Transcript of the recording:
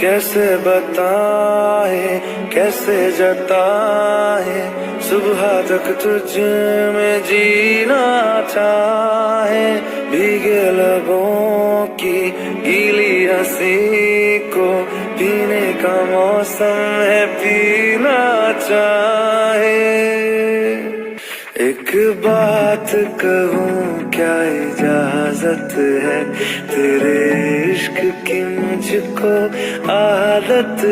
कैसे बताए कैसे जताए, सुबह तक तुझ में जीना चाहे। भीगे लबों की गीली हंसी को पीने का मौसम है, पीना चाहे। एक बात कहूँ क्या इजाजत है, तेरे इश्क की मुझको आदत